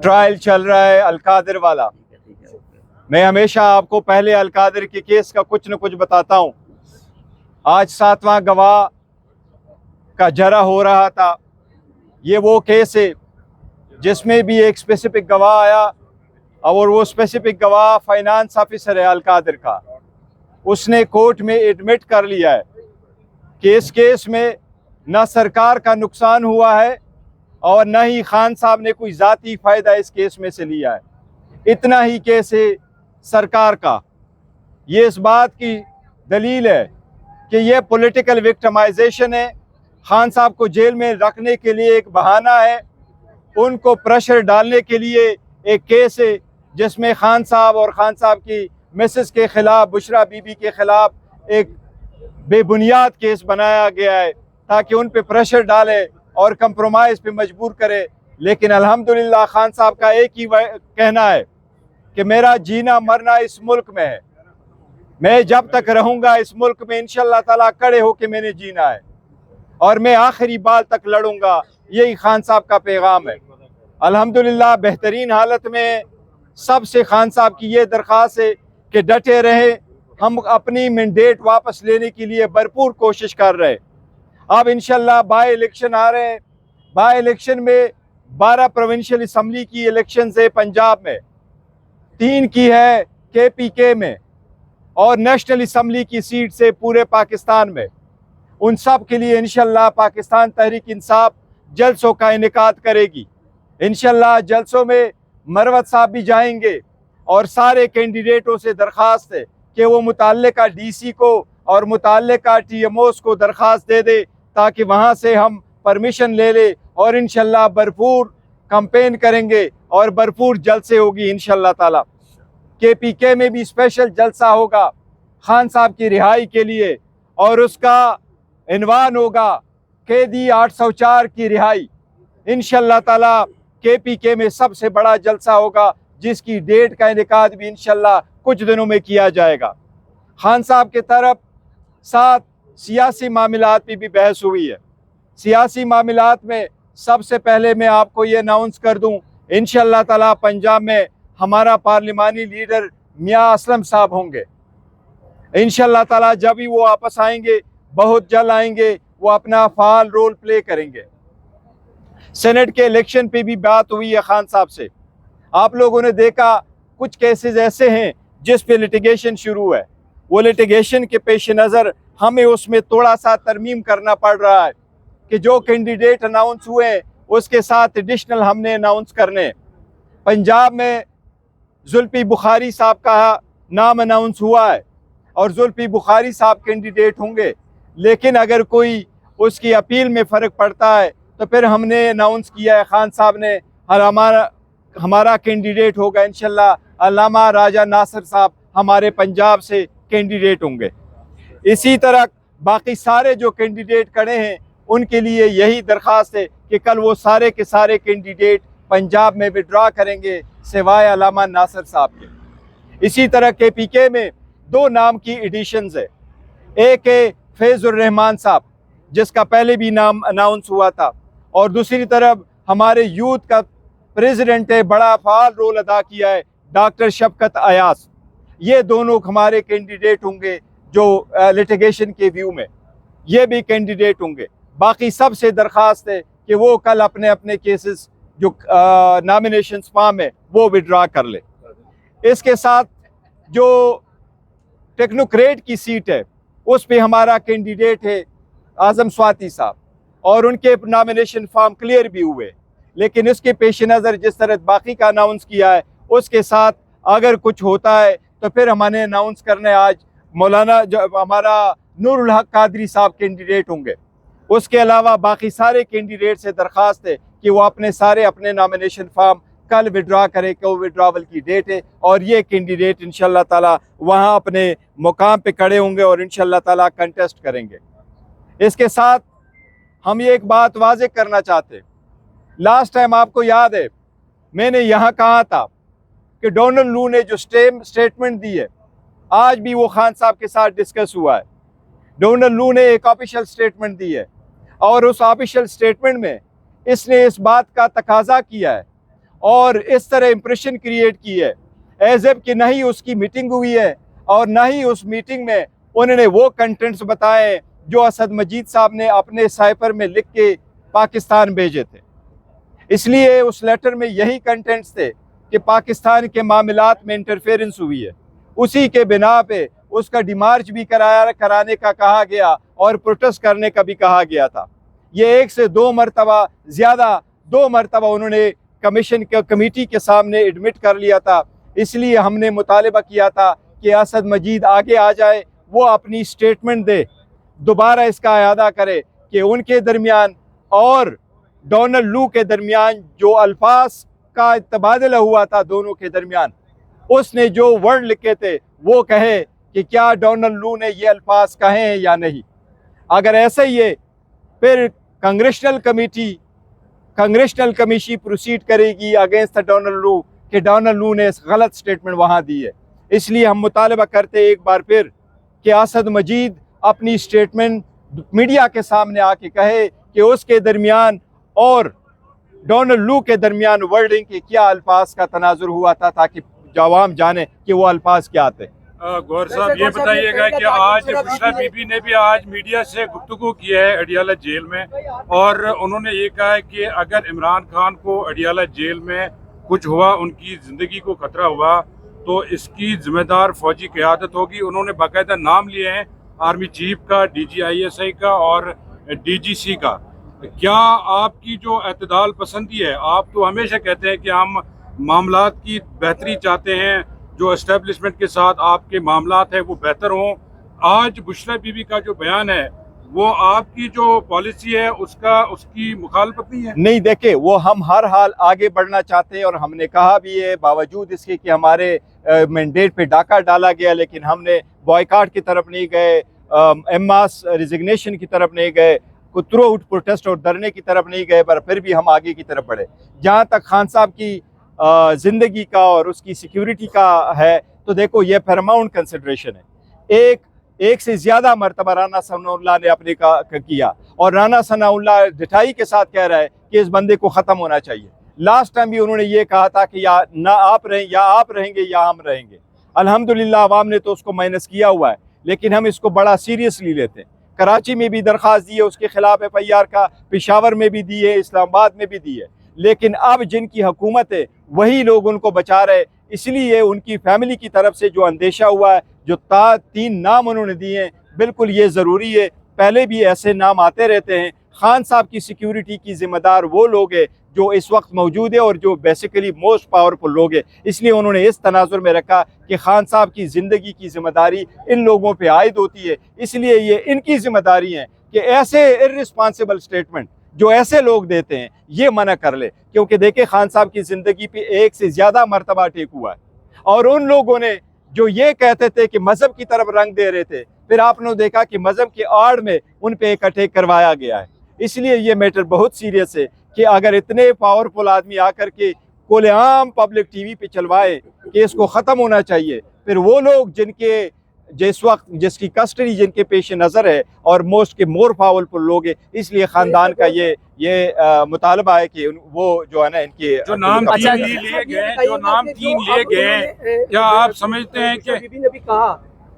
Trial चल रहा है अलकादिर वाला। मैं हमेशा आपको पहले अलकादिर के केस का कुछ न कुछ बताता हूँ। आज 7वां गवाह का जरा हो रहा था। ये वो केस है जिसमें भी एक स्पेसिफिक गवाह आया और वो स्पेसिफिक गवाह फाइनेंस ऑफिसर है अलकादिर का। उसने कोर्ट में एडमिट कर लिया है कि इस केस में न सरकार का नुकसान हुआ है और न ही खान साहब ने कोई ज़ाती फ़ायदा इस केस में से लिया है। इतना ही केस है सरकार का। ये इस बात की दलील है कि ये पॉलिटिकल विक्टिमाइजेशन है। खान साहब को जेल में रखने के लिए एक बहाना है, उनको प्रेशर डालने के लिए एक केस है जिसमें खान साहब और खान साहब की मिसेस के ख़िलाफ़, बुशरा बीबी के ख़िलाफ़ एक बेबुनियाद केस बनाया गया है ताकि उन पे प्रेशर डाले और कंप्रोमाइज़ पे मजबूर करे। लेकिन अल्हम्दुलिल्लाह खान साहब का एक ही कहना है कि मेरा जीना मरना इस मुल्क में है, मैं जब तक रहूँगा इस मुल्क में इंशाअल्लाह ताला खड़े होके मैंने जीना है और मैं आखिरी बाल तक लड़ूंगा। यही खान साहब का पैगाम है। अल्हम्दुलिल्लाह बेहतरीन हालत में सबसे खान साहब की ये दरख्वास्त है कि डटे रहे। हम अपनी मैंडेट वापस लेने के लिए भरपूर कोशिश कर रहे हैं। अब इंशाअल्लाह बाई इलेक्शन आ रहे हैं। बाई इलेक्शन में 12 प्रोविंशियल असम्बली की इलेक्शन है पंजाब में, 3 की है KPK में और नेशनल असम्बली की सीट से पूरे पाकिस्तान में। उन सब के लिए इंशाअल्लाह पाकिस्तान तहरीक इंसाफ जलसों का इनेकाद करेगी। इंशाअल्लाह जलसों में मरवत साहब भी जाएंगे और सारे कैंडिडेटों से दरख्वास्त है कि वो मुताल्लिका DC को और मुताल्लिका TMOs को दरख्वास्त दे दे ताकि वहाँ से हम परमिशन ले ले और इंशाअल्लाह भरपूर कैंपेन करेंगे और भरपूर जलसे होगी इंशाअल्लाह ताला। KPK में भी स्पेशल जलसा होगा खान साहब की रिहाई के लिए और उसका इन्वान होगा कैदी 804 की रिहाई। इंशाअल्लाह ताला KPK में सबसे बड़ा जलसा होगा जिसकी डेट का इनेकाद भी इंशाअल्लाह कुछ दिनों में किया जाएगा। खान साहब के तरफ साथ सियासी मामलात पे भी बहस हुई है। सियासी मामलात में सबसे पहले मैं आपको ये अनाउंस कर दूं, इंशाअल्लाह ताला पंजाब में हमारा पार्लिमानी लीडर मियां असलम साहब होंगे। इंशाअल्लाह ताला जब भी वो वापस आएंगे, बहुत जल्द आएंगे, वो अपना फाल रोल प्ले करेंगे। सेनेट के इलेक्शन पे भी बात हुई है खान साहब से। आप लोगों ने देखा कुछ केसेस ऐसे हैं जिस पे लिटिगेशन शुरू है। वो लिटिगेशन के पेश नज़र हमें उसमें थोड़ा सा तरमीम करना पड़ रहा है कि जो कैंडिडेट अनाउंस हुए हैं उसके साथ एडिशनल हमने अनाउंस करने। पंजाब में जुल्फी बुखारी साहब का नाम अनाउंस हुआ है और जुल्फी बुखारी साहब कैंडिडेट होंगे, लेकिन अगर कोई उसकी अपील में फ़र्क पड़ता है तो फिर हमने अनाउंस किया है, खान साहब ने, हमारा कैंडिडेट होगा इंशाअल्लाह अल्लामा राजा नासिर साहब हमारे पंजाब से कैंडिडेट होंगे। इसी तरह बाकी सारे जो कैंडिडेट खड़े हैं उनके लिए यही दरख्वास्त है कि कल वो सारे के सारे कैंडिडेट पंजाब में विड्रा करेंगे सिवाय अल्लामा नासिर साहब के। इसी तरह KPK में 2 नाम की एडिशंस है। एक है फैज़ुर रहमान साहब जिसका पहले भी नाम अनाउंस हुआ था और दूसरी तरफ हमारे यूथ का प्रेसिडेंट है, बड़ा फाल रोल अदा किया है, डॉक्टर शफकत अयास। ये दोनों हमारे कैंडिडेट होंगे जो लिटिगेशन के व्यू में ये भी कैंडिडेट होंगे। बाकी सबसे दरख्वास्त है कि वो कल अपने अपने केसेस जो नॉमिनेशन फॉर्म है वो विड्रा कर ले। इसके साथ जो टेक्नोक्रेट की सीट है उस पे हमारा कैंडिडेट है आज़म स्वाति साहब और उनके नॉमिनेशन फॉर्म क्लियर भी हुए, लेकिन इसके पेश नज़र जिस तरह बाकी का अनाउंस किया है उसके साथ अगर कुछ होता है तो फिर हमने अनाउंस करने आज मौलाना जो हमारा नूरुल हक कादरी साहब कैंडिडेट होंगे। उसके अलावा बाकी सारे कैंडिडेट से दरख्वास्त है कि वो अपने नॉमिनेशन फॉर्म कल विड्रा करें कि वो विड्रावल की डेट है और ये कैंडिडेट इंशाअल्लाह ताला वहाँ अपने मुकाम पे खड़े होंगे और इंशाअल्लाह ताला कंटेस्ट करेंगे। इसके साथ हम ये एक बात वाज़ेह करना चाहते हैं, लास्ट टाइम आपको याद है मैंने यहाँ कहा था कि डोनाल्ड लू ने जो स्टेटमेंट दी है आज भी वो खान साहब के साथ डिस्कस हुआ है। डोनाल्ड लू ने एक ऑफिशियल स्टेटमेंट दी है और उस ऑफिशियल स्टेटमेंट में इसने इस बात का तकाजा किया है और इस तरह इंप्रेशन क्रिएट की है एज एफ कि नहीं उसकी मीटिंग हुई है और ना ही उस मीटिंग में उन्होंने वो कंटेंट्स बताए जो असद मजीद साहब ने अपने साइफर में लिख के पाकिस्तान भेजे थे। इसलिए उस लेटर में यही कंटेंट्स थे कि पाकिस्तान के मामलात में इंटरफेरेंस हुई है। उसी के बिना पे उसका डिमार्च भी कराने का कहा गया और प्रोटेस्ट करने का भी कहा गया था। ये 1 से 2 मरतबा ज़्यादा 2 मरतबा उन्होंने कमीशन के कमेटी के सामने एडमिट कर लिया था। इसलिए हमने मुतालिबा किया था कि असद मजीद आगे आ जाए, वो अपनी स्टेटमेंट दे, दोबारा इसका अयादा करे कि उनके दरमियान और डोनाल्ड लू के दरमियान जो अल्फाज का तबादला हुआ था दोनों के दरमियान, उसने जो वर्ड लिखे थे वो कहे कि क्या डोनाल्ड लू ने ये अल्फाज कहे हैं या नहीं। अगर ऐसा ही है फिर कांग्रेशनल कमीशन प्रोसीड करेगी अगेंस्ट डोनाल्ड लू कि डोनाल्ड लू ने गलत स्टेटमेंट वहाँ दी है। इसलिए हम मुतालबा करते एक बार फिर कि असद मजीद अपनी स्टेटमेंट मीडिया के सामने आके कहे कि उसके दरमियान और डोनाल्ड लू के दरमियान वर्डिंग के क्या अल्फाज का तनाजुर हुआ था, ताकि जवाम जाने कि वो अल्फाज क्या थे। गौर साहब ये बताइएगा कि आज बुशरा बीबी ने भी आज मीडिया से गुफ्तगू की है अडियाला जेल में, और उन्होंने ये कहा है कि अगर इमरान खान को अडियाला जेल में कुछ हुआ, उनकी ज़िंदगी को खतरा हुआ, तो इसकी जिम्मेदार फौजी क़यादत होगी। उन्होंने बाकायदा नाम लिए हैं आर्मी चीफ का, DGISI का और DGC का। क्या आपकी जो एतदाल पसंदी है, आप तो हमेशा कहते हैं कि हम मामलात की बेहतरी चाहते हैं, जो एस्टेब्लिशमेंट के साथ आपके मामलात हैं वो बेहतर हों। आज बुशरा बीबी का जो बयान है वो आपकी जो पॉलिसी है उसकी मुखालफत नहीं है? नहीं, देखे वो हम हर हाल आगे बढ़ना चाहते हैं और हमने कहा भी है, बावजूद इसके कि हमारे मैंडेट पे डाका डाला गया, लेकिन हमने बॉयकाट की तरफ नहीं गए, एमास रिजिग्नेशन की तरफ नहीं गए, थ्रू आउट प्रोटेस्ट और धरने की तरफ नहीं गए, पर फिर भी हम आगे की तरफ बढ़े। जहाँ तक खान साहब की ज़िंदगी का और उसकी सिक्योरिटी का है, तो देखो ये पैरामाउंट कंसिडरेशन है। एक से ज़्यादा मरतबा राना सनाउल्लाह ने अपने का किया, और राना सनाउल्लाह ढिठाई के साथ कह रहा है कि इस बंदे को ख़त्म होना चाहिए। लास्ट टाइम भी उन्होंने ये कहा था कि या ना आप रहें, या आप रहेंगे या हम रहेंगे। अल्हम्दुलिल्लाह अवाम ने तो उसको माइनस किया हुआ है, लेकिन हम इसको बड़ा सीरियसली लेते हैं। कराची में भी दरख्वास्त दी है उसके खिलाफ FIR का, पेशावर में भी दी है, इस्लामाबाद में भी दी है, लेकिन अब जिनकी हुकूमत है वही लोग उनको बचा रहे। इसलिए उनकी फैमिली की तरफ से जो अंदेशा हुआ है, जो 3 नाम उन्होंने दिए हैं, बिल्कुल ये ज़रूरी है। पहले भी ऐसे नाम आते रहते हैं। खान साहब की सिक्योरिटी की ज़िम्मेदार वो लोग हैं जो इस वक्त मौजूद है और जो बेसिकली मोस्ट पावरफुल लोग हैं। इसलिए उन्होंने इस तनाजुर में रखा कि खान साहब की ज़िंदगी की ज़िम्मेदारी इन लोगों पे आयद होती है। इसलिए ये इनकी ज़िम्मेदारी है कि ऐसे इर्रिस्पॉन्सिबल स्टेटमेंट जो ऐसे लोग देते हैं ये मना कर ले, क्योंकि देखिए खान साहब की ज़िंदगी पे 1 से ज़्यादा मरतबा अटैक हुआ है, और उन लोगों ने जो ये कहते थे कि मज़हब की तरफ रंग दे रहे थे, फिर आपने देखा कि मज़हब की आड़ में उन पे एक अटैक करवाया गया है। इसलिए ये मैटर बहुत सीरियस है कि अगर इतने पावरफुल आदमी आकर के खुलेआम पब्लिक TV पे चलवाए कि इसको ख़त्म होना चाहिए, फिर वो लोग जिस वक्त जिसकी कस्टडी जिनके पेश नज़र है और मोर पावरफुल लोग हैं, इसलिए ख़ानदान का ये मुतालबा है कि वो जो है ना इनके जो नाम 3 लिए गए, क्या आप समझते हैं कि बीबी ने भी कहा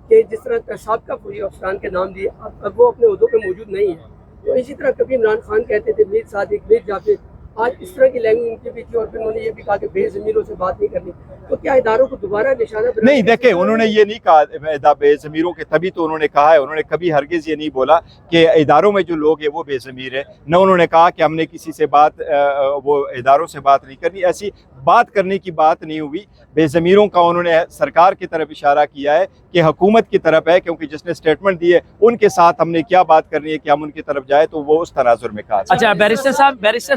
कि जिस तरह साबिका फौजी अफसरान के नाम दिए, अब वो अपने उहदों पे मौजूद नहीं है, तो इसी तरह कभी इमरान खान कहते थे मीर सादिक, मीर जाफिर, आज इस तरह की लैंग्वेज उनकी भी थी, और फिर उन्होंने ये भी कहा कि बेज़मीरों से बात नहीं करनी। तो क्या इदारों को दोबारा निशाना नहीं, देखे उन्होंने ये नहीं कहा बेज़मीरों के, तभी तो उन्होंने कहा है, उन्होंने कभी हरगिज़ ये नहीं बोला कि इदारों में जो लोग हैं वो बेज़मीर है। न उन्होंने कहा कि हमने किसी से वो इदारों से बात नहीं करनी, ऐसी बात करने की बात नहीं हुई। बेज़मीरों का उन्होंने सरकार की तरफ इशारा किया है कि हुकूमत की तरफ है, क्योंकि जिसने स्टेटमेंट दी है उनके साथ हमने क्या बात करनी है कि हम उनकी तरफ जाए, तो वो उस तनाजुर में कहा। अच्छा, बैरिस्टर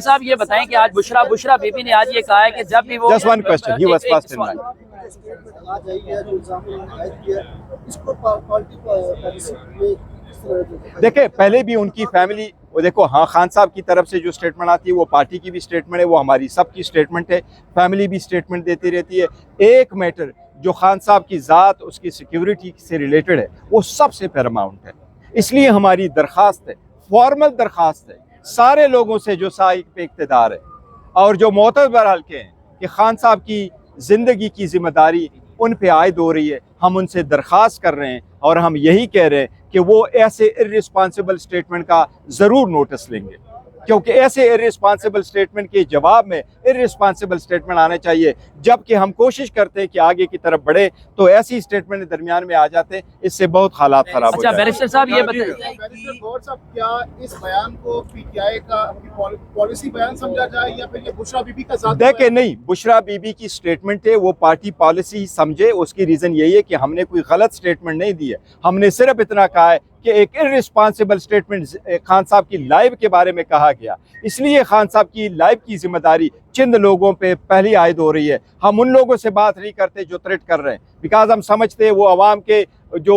साहब ये बताएं कि आज बुशरा बीबी ने आज ये कहा है कि जब भी वो just one question, he was first in line. देखिए पहले भी उनकी फैमिली, वो देखो, हाँ, खान साहब की तरफ से जो स्टेटमेंट आती है वो पार्टी की भी स्टेटमेंट है, वो हमारी सबकी स्टेटमेंट है, फैमिली भी स्टेटमेंट देती रहती है। एक मैटर जो खान साहब की ज़ात, उसकी सिक्योरिटी से रिलेटेड है, वो सबसे पैरामाउंट है। इसलिए हमारी दरख्वास्त है, फॉर्मल दरख्वास्त है सारे लोगों से जो साहिब पे इक़्तिदार है और जो मोतबर हल्के हैं, कि खान साहब की ज़िंदगी की जिम्मेदारी उन पे आयद हो रही है। हम उनसे दरख्वास्त कर रहे हैं और हम यही कह रहे हैं कि वो ऐसे इर्रिस्पॉन्सिबल स्टेटमेंट का ज़रूर नोटिस लेंगे, क्योंकि ऐसे इर्रिस्पॉन्सिबल स्टेटमेंट के जवाब में इर्रिस्पॉन्सिबल स्टेटमेंट आने चाहिए। जबकि हम कोशिश करते हैं कि आगे की तरफ बढ़े तो ऐसी स्टेटमेंट दरमियान में आ जाते हैं, इससे बहुत हालात ख़राब हो अच्छा जाते हैं। बैरिस्टर साहब ये बताइए, बैरिस्टर गौहर साहब, क्या इस बयान को पीटीआई का पॉलिसी बयान समझा जाए या फिर ये बुशरा बीबी का ज़ाती देखे बयान? नहीं, बुशरा बीबी की स्टेटमेंट है, वो पार्टी पॉलिसी समझे। उसकी रीज़न यही है कि हमने कोई गलत स्टेटमेंट नहीं दी है। हमने सिर्फ इतना कहा है कि एक इर्रिस्पॉन्सिबल स्टेटमेंट खान साहब की लाइफ के बारे में कहा गया, इसलिए खान साहब की लाइफ की जिम्मेदारी चंद लोगों पे पहली आयद हो रही है। हम उन लोगों से बात नहीं करते जो थ्रेट कर रहे हैं, बिकॉज हम समझते हैं वो अवाम के जो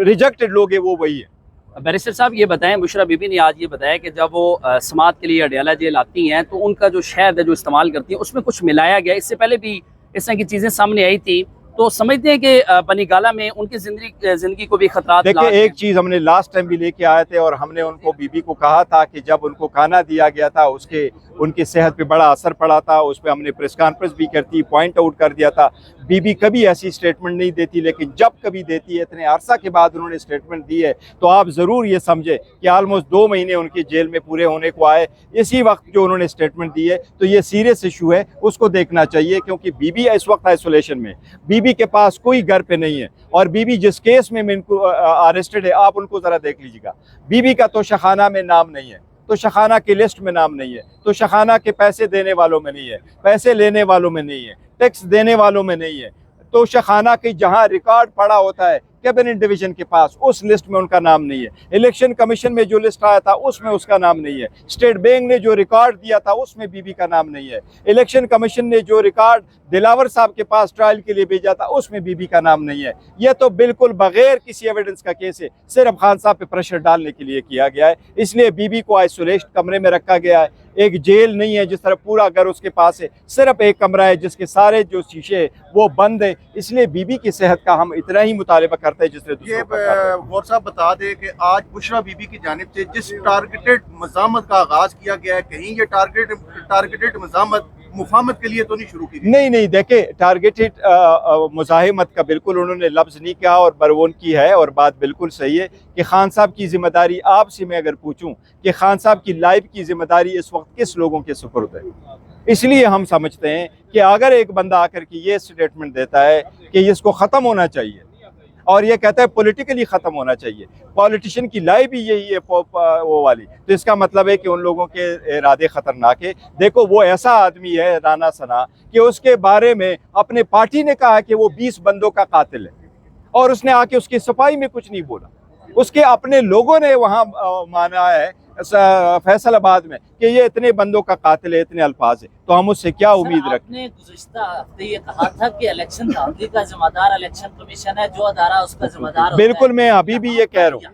रिजेक्टेड लोग हैं वो वही है। बैरिस्टर साहब ये बताएं, बुशरा बीबी ने आज ये बताया कि जब वो समात के लिए अडियाला जेल आती हैं तो उनका जो शहद है जो इस्तेमाल करती हैं उसमें कुछ मिलाया गया। इससे पहले भी इस तरह की चीज़ें सामने आई थी, तो समझते हैं कि बनीगाला में उनकी जिंदगी को भी खतरात। देखिए, एक चीज़ हमने लास्ट टाइम भी लेके आए थे और हमने उनको बीबी को कहा था कि जब उनको खाना दिया गया था उसके उनकी सेहत पे बड़ा असर पड़ा था। उस पर हमने प्रेस कॉन्फ्रेंस भी करती, पॉइंट आउट कर दिया था। बीबी कभी ऐसी स्टेटमेंट नहीं देती, लेकिन जब कभी देती है, इतने अरसा के बाद उन्होंने स्टेटमेंट दी है, तो आप ज़रूर ये समझे कि ऑलमोस्ट 2 महीने उनके जेल में पूरे होने को आए। इसी वक्त जो उन्होंने स्टेटमेंट दी है, तो ये सीरियस इशू है, उसको देखना चाहिए, क्योंकि बीबी इस वक्त आइसोलेशन में, बीबी के पास कोई घर पे नहीं है। और बीबी जिस केस में इनको अरेस्टेड है, आप उनको ज़रा देख लीजिएगा। बीबी का तोशाखाना में नाम नहीं है, तोशाखाना की लिस्ट में नाम नहीं है, तोशाखाना के पैसे देने वालों में नहीं है, पैसे लेने वालों में नहीं है, टैक्स देने वालों में नहीं है। तोशाखाना की जहां रिकॉर्ड पड़ा होता है कैबिनेट डिवीजन के पास, उस लिस्ट में उनका नाम नहीं है। इलेक्शन कमीशन में जो लिस्ट आया था उसमें उसका नाम नहीं है। स्टेट बैंक ने जो रिकॉर्ड दिया था उसमें बीबी का नाम नहीं है। इलेक्शन कमीशन ने जो रिकॉर्ड दिलावर साहब के पास ट्रायल के लिए भेजा था उसमें बीबी का नाम नहीं है। यह तो बिल्कुल बगैर किसी एविडेंस का केस है, सिर्फ खान साहब पे प्रेशर डालने के लिए किया गया है। इसलिए बीबी को आइसोलेशन कमरे में रखा गया है। एक जेल नहीं है जिस तरह पूरा घर उसके पास है, सिर्फ एक कमरा है जिसके सारे जो शीशे है वो बंद है। इसलिए बीबी की सेहत का हम इतना ही मुतालबा करते हैं जिसने ये गौर साहब बता दें कि आज बुशरा बीबी की जानिब से जिस टारगेटेड मज़ामत का आगाज़ किया गया है, कहीं ये टारगेटेड मज़ामत मुफाहमत के लिए तो नहीं शुरू की गई? नहीं, देखे, टारगेटेड मुज़ाहिमत का बिल्कुल उन्होंने लफ्ज़ नहीं कहा और बरवोन की है। और बात बिल्कुल सही है कि खान साहब की ज़िम्मेदारी, आपसे मैं अगर पूछूं कि खान साहब की लाइफ की ज़िम्मेदारी इस वक्त किस लोगों के सुपुर्द है, इसलिए हम समझते हैं कि अगर एक बंदा आकर के ये स्टेटमेंट देता है कि इसको ख़त्म होना चाहिए और ये कहता है पॉलिटिकली ख़त्म होना चाहिए, पॉलिटिशियन की लाइफ भी यही है वो वाली, तो इसका मतलब है कि उन लोगों के इरादे ख़तरनाक है। देखो, वो ऐसा आदमी है राना सना कि उसके बारे में अपने पार्टी ने कहा कि वो 20 बंदों का कातिल है और उसने आके उसकी सफाई में कुछ नहीं बोला। उसके अपने लोगों ने वहाँ माना है फैसलाबाद में कि ये इतने बंदों का कातिल है, इतने अल्फाज है, तो हम उससे क्या उम्मीद रखें? आपने गुज़िश्ता हफ्ते ये कहा था कि इलेक्शन धांधली का जिम्मेदार इलेक्शन कमीशन है, जो अदारा उसका जिम्मेदार होता है। बिल्कुल, मैं अभी भी ये कह रहा हूँ